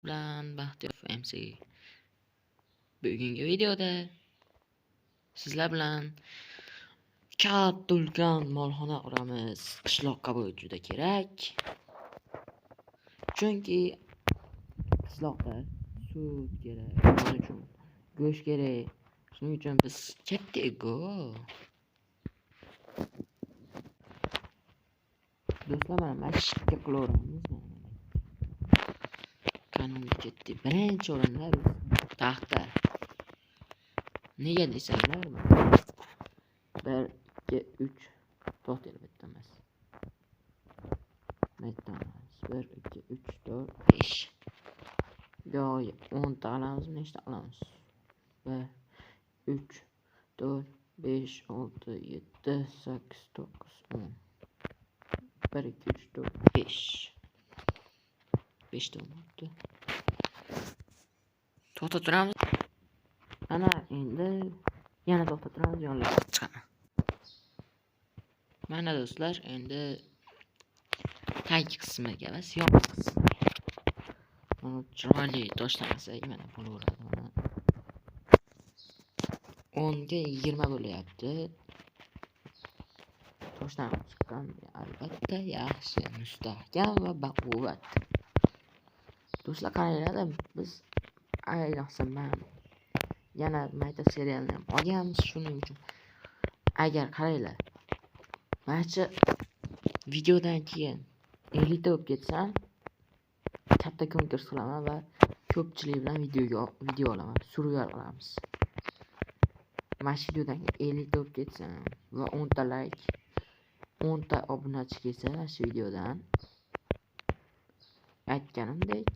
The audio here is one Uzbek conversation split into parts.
bilan Baxtiyor MC. Bugungi videoda sizlar bilan katta ulkan molxona quramiz. Qishloqqa bu juda kerak. Chunki qishloqda sut kerak, shuning uchun go'sht kerak. Shuning uchun biz katta-ku. Do'stlar, mana mashqqa qilaveramiz. Qanday ketdi? Birinchi o'rinda taxta. Nega desanglar, 1 2 3 to'xtaydi bitta emas. Aytamiz 1 2 3 4 5. Yo'q, 10 ta qilamiz, nechta qilamiz? 1 3 4 5 6 7 8 9 10. 1 2 3 4 5. 5 ta bo'ldi. To'xtab turamiz. Ana endi yana to'xtab turamiz, yonlashib chiqaman. Mana do'stlar, endi tag qismiga emas, yon qismiga. Mana chiroyli toshlasak mana bo'laveradi. Mana 10 ga 20 bo'lyapti. Toshdan chiqqan, albatta yaxshi, mustahkam va baquvvat. Do'stlar, qaranglar, biz ayniqsa men yana mayda serialni ham olganmiz, shuning uchun agar qaranglar, mana videodan keyin 50 ta bo'lib ketsam, katta konkurs qilaman va ko'pchilik bilan video olaman, survival qilamiz. Mana shu videodan 50 ta bo'lib ketsam va 10 ta like, 10 ta obunachi kelsa shu videodan, aytganimdek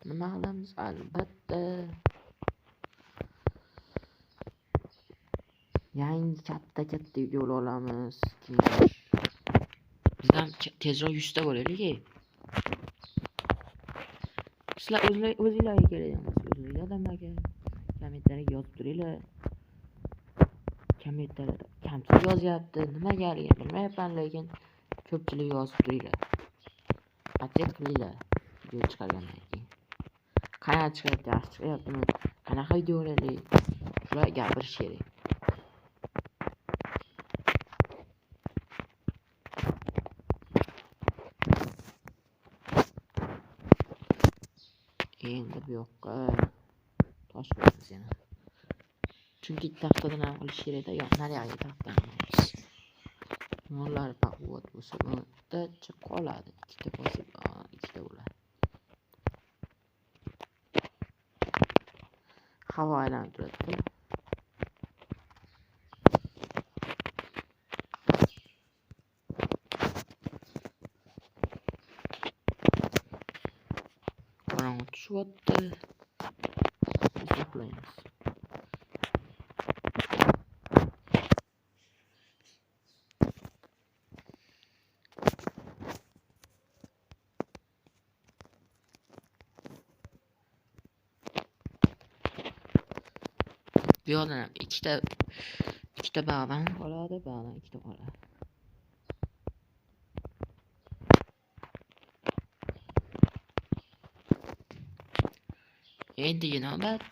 nima qilamiz? Albatta yangi katta videolar olamiz. Biz ham tezroq 100 ta bo'laylik. Sizlar o'zingizlarga kerak, o'zingizlar odamlarga kommentariyga yozib turinglar. Kommentariyada kamchilik yozyapti, nimagaligini bilmayapman, lekin ko'pchilik yozib turinglar. Qattiq qilinglar video chiqargandan keyin. Qanaqa chiqyapti, yaxshi chiqyaptimi? Qanaqa video olaylik? Shular gapirish kerak. Endi bu yoqqa tosh qo'yamiz yana. Chunki taxtadan ham qilish kerak-da, yo'q, naryoqqa taxtadan qilamiz. Mollar baquvvat bo'lsa, o'rtacha qoladi. Ikkita bosib, ikkita bo'ladi. Havo aylanib turadi. Qorong'i tushyapti. Uxlaymiz. Bu yoqdan ham ikkita bog'dan qoladi, bog'dan ikkita qoladi. Endi navbat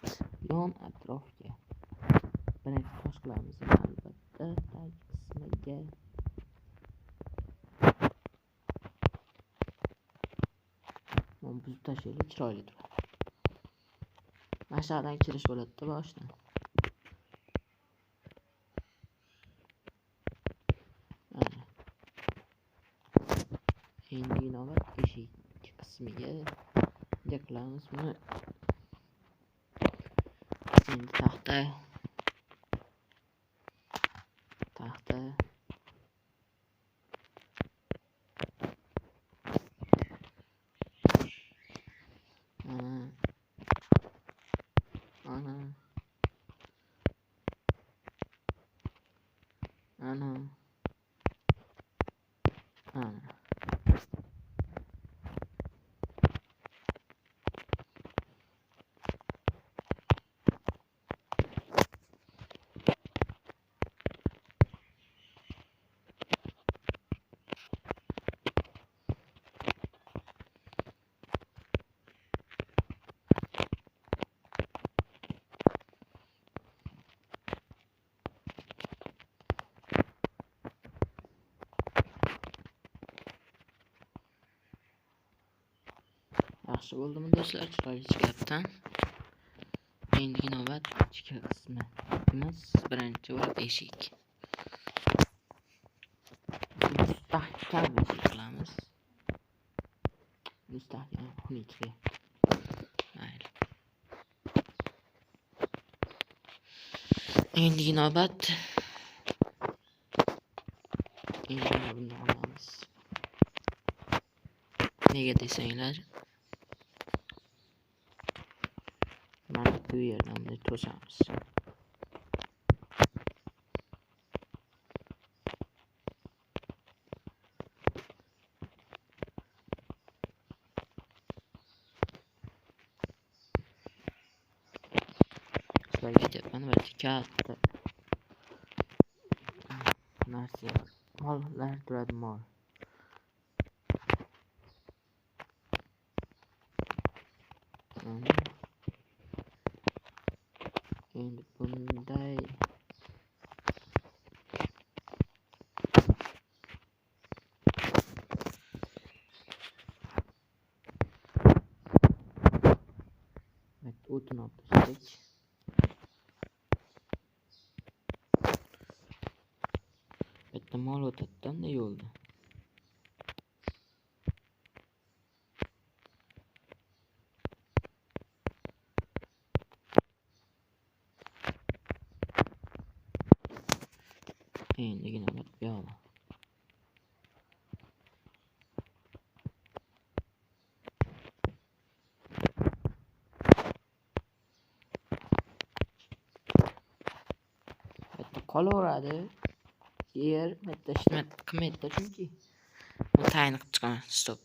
yon atrofga birinchi tosh qilamiz, albatta tag qismiga. Mana buzib tashlaylik, chiroyli turadi. Mana shu yerdan kirish bo'ladi-da boshdan. Endi navbat eshik qismiga qilamiz buni. Endi taxta. Ana. Yaxshi bo'ldimi do'stlar? Chiroyli chiqyapti. Endi navbat ichki qismi. Birinchi bo'lib eshik. Mustahkam eshik qilamiz. Mustahkam xunukli. Mayli. Endi navbat buni olamiz. Nega desanglar, mana bu yerdan bunday to'samiz. Sizlarga aytyapman, balki katta narsa mollar turadi, mol. Endi bunday o'tin olib tashladik. Bitta mol o'tadi yo'lda. Endigina bu yo'q. Bitta qolaveradi. Yer bitta qilmaydi chunki bu tayinli qilib chiqaman. Stop.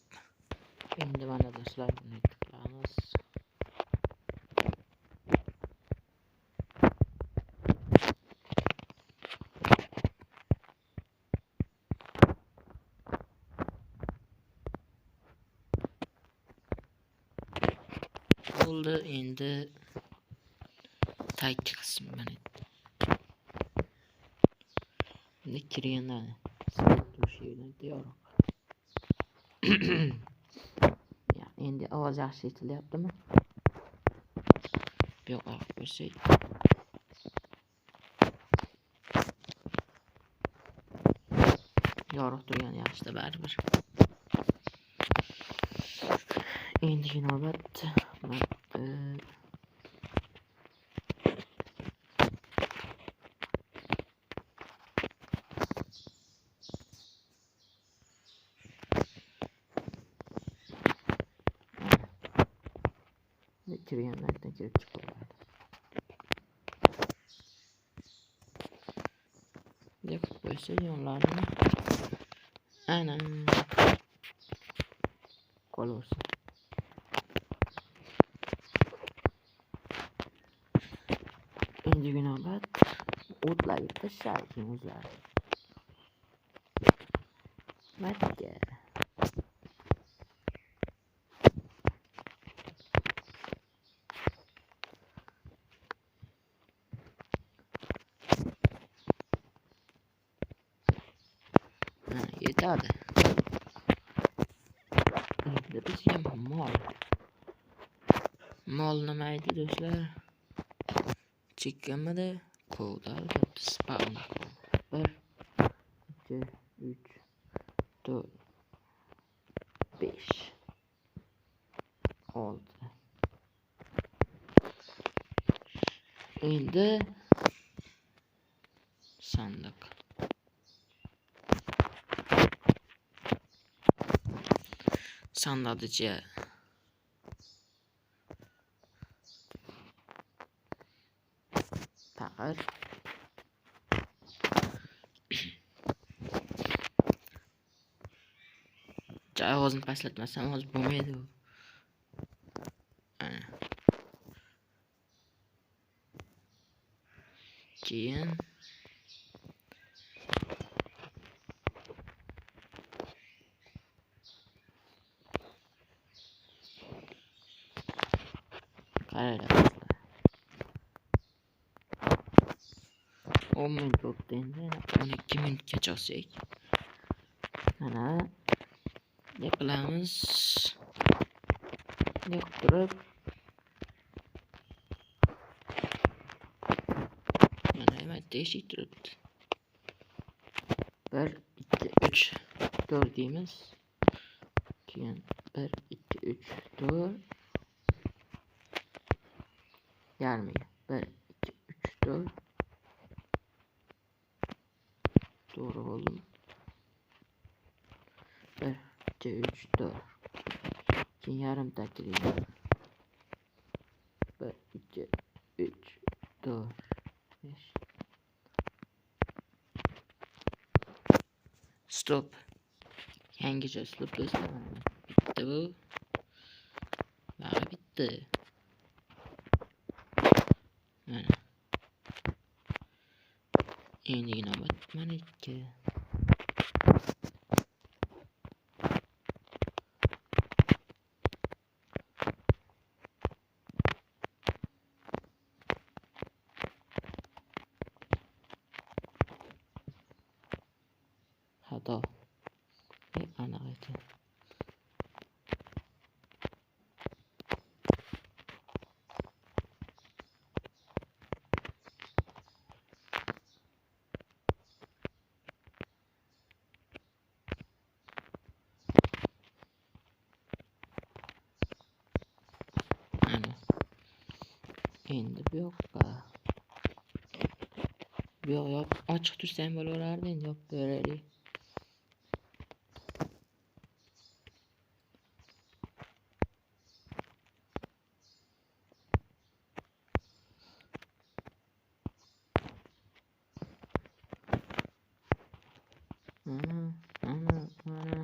Endi mana do'stlar buni qilamiz. Oldu, endi tag qismi mana. Endi kirganlar sirtlash yerdan tayyorroq. Ya, endi ovoz yaxshi eshitilyaptimi? Yo'q, qo'ysak. Yorug' turgan yaxshi-da baribir. Endi navbat kirganlardan kirib chiqaveradi. Deb qo'ysa yonlarini ana qolaversin. Endi navbat o'tlarga tashlashimiz o'zlari. Makka. Yetadi. Endi bizga mol nima edi do'stlar? Chekkanmidi? Kodal spawn. 1 2 3 4 5 6. Endi sandiq. Sandıkçı. Takır. Ağzını paslatmasam az bulmaydı. Keyin qaraylar. 10 minut bo'ldi endi 12 minutgacha olsak. Mana yapılamiz. yoqtirib mana nimaga eshik turibdi. 1 2 3 4 deymiz. Keyin 1 2 3 4 yarmiga 1 2 3 4 to'g'ri bo'ldimi? 1 2 3 4 keyin yarimta deymiz. 1 2 3 4 5 stop. Yangicha uslub do'stlar. Bitta bu. Mana bitta. Mana. Endi navbat meniki. Xato. Aniq ekan. Ana. Endi bu yoqqa. Bu yoq ochiq tursa ham bo'laverardi, endi yopib beraylik. Mana.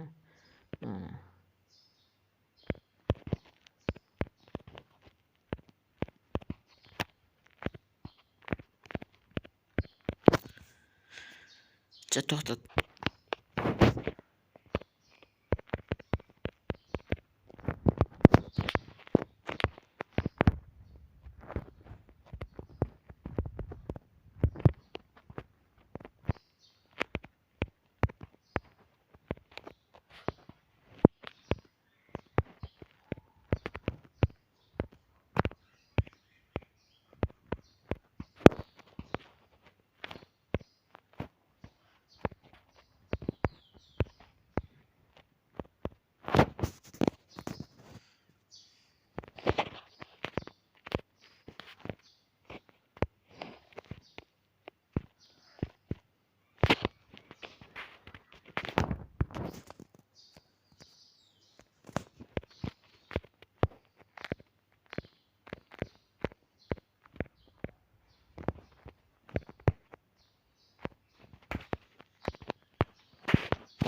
To'xtat.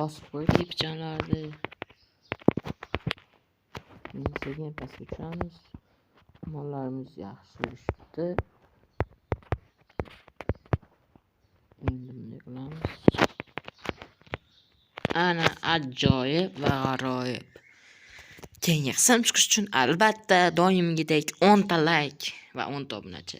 Bosib qo'ydik ipchanlarni. Endi sekin pastga tushamiz. Mollarimiz yaxshi yurishibdi. Endi bunday qilamiz. Ana ajoyib va g'aroyib. Keyingi qism chiqish uchun albatta doimgidek 10 ta like va 10 ta obunachi.